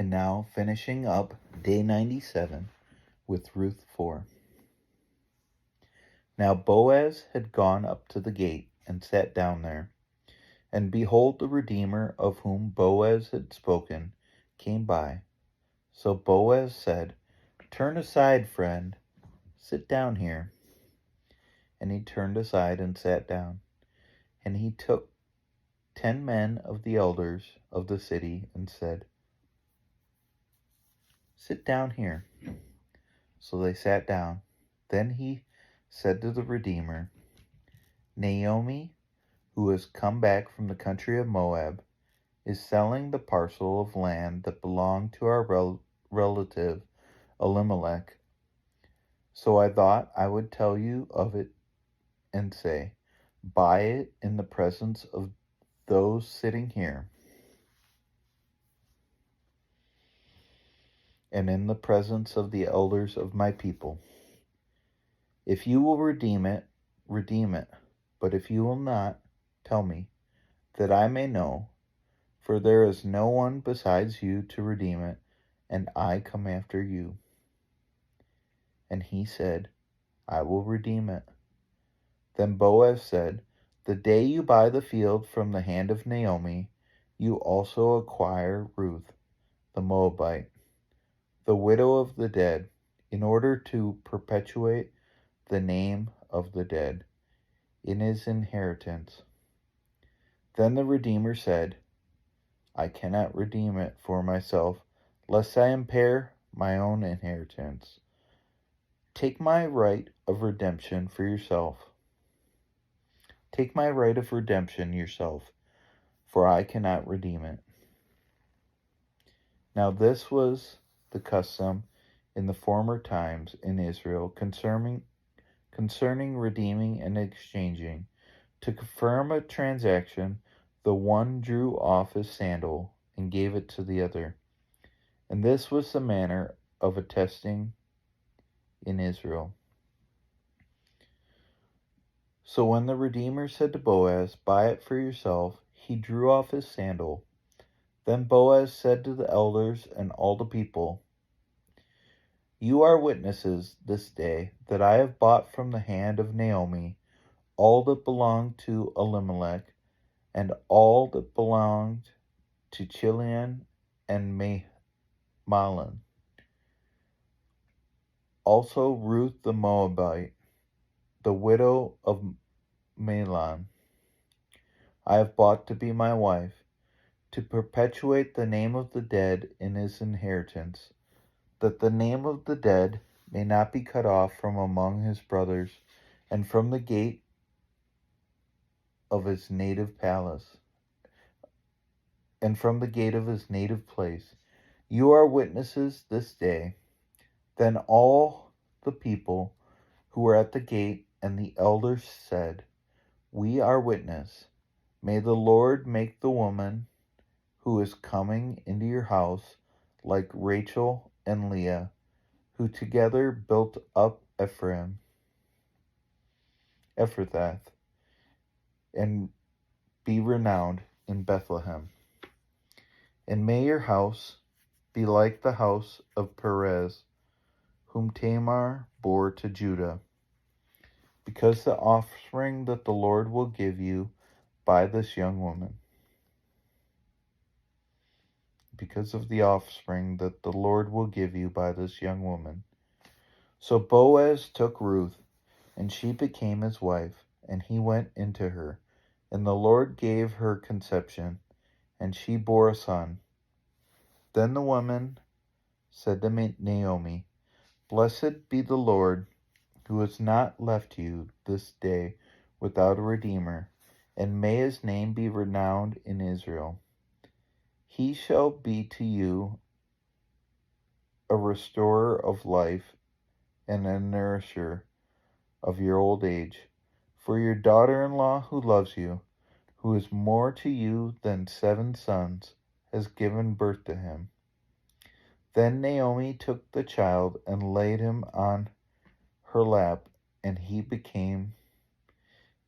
And now finishing up day 97 with Ruth 4. Now Boaz had gone up to the gate and sat down there. And behold, the Redeemer of whom Boaz had spoken came by. So Boaz said, "Turn aside, friend, sit down here." And he turned aside and sat down. And he took 10 men of the elders of the city and said, "Sit down here." So they sat down. Then he said to the Redeemer, "Naomi, who has come back from the country of Moab, is selling the parcel of land that belonged to our relative Elimelech. So I thought I would tell you of it and say, buy it in the presence of those sitting here and in the presence of the elders of my people. If you will redeem it, redeem it. But if you will not, tell me, that I may know, for there is no one besides you to redeem it, and I come after you." And he said, "I will redeem it." Then Boaz said, "The day you buy the field from the hand of Naomi, you also acquire Ruth, the Moabite, the widow of the dead, in order to perpetuate the name of the dead in his inheritance." Then the Redeemer said, "I cannot redeem it for myself, lest I impair my own inheritance. Take my right of redemption for yourself. Take my right of redemption yourself, for I cannot redeem it." Now this was the custom in the former times in Israel concerning redeeming and exchanging. To confirm a transaction, the one drew off his sandal and gave it to the other. And this was the manner of attesting in Israel. So when the Redeemer said to Boaz, "Buy it for yourself," he drew off his sandal. Then Boaz said to the elders and all the people, "You are witnesses this day that I have bought from the hand of Naomi all that belonged to Elimelech, and all that belonged to Chilion and Mahlon, also Ruth the Moabite, the widow of Mahlon, I have bought to be my wife, to perpetuate the name of the dead in his inheritance, that the name of the dead may not be cut off from among his brothers, and from the gate of his native palace, and from the gate of his native place. You are witnesses this day." Then all the people who were at the gate and the elders said, "We are witness. May the Lord make the woman who is coming into your house like Rachel and Leah, who together built up Ephrathah, and be renowned in Bethlehem. And may your house be like the house of Perez, whom Tamar bore to Judah, because the offspring that the Lord will give you by this young woman. Because of the offspring that the Lord will give you by this young woman." So Boaz took Ruth, and she became his wife, and he went into her. And the Lord gave her conception, and she bore a son. Then the woman said to Naomi, "Blessed be the Lord, who has not left you this day without a redeemer, and may his name be renowned in Israel. He shall be to you a restorer of life and a nourisher of your old age. For your daughter-in-law who loves you, who is more to you than 7 sons, has given birth to him." Then Naomi took the child and laid him on her lap, and he became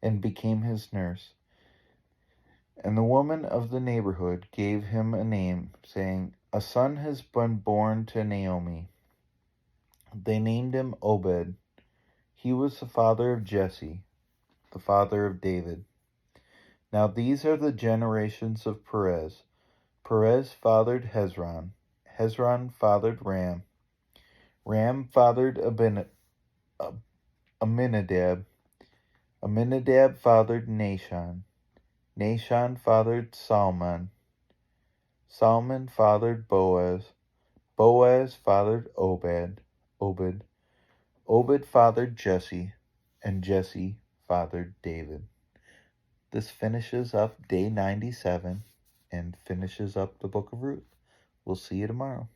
his nurse. And the woman of the neighborhood gave him a name, saying, A son has been born to Naomi. They named him Obed. He was the father of Jesse, the father of David. Now these are the generations of Perez. Perez fathered Hezron. Hezron fathered Ram. Ram fathered Aminadab. Aminadab fathered Nahshon. Nahshon fathered Salmon. Salmon fathered Boaz. Boaz fathered Obed. Obed fathered Jesse. And Jesse fathered David. This finishes up day 97 and finishes up the book of Ruth. We'll see you tomorrow.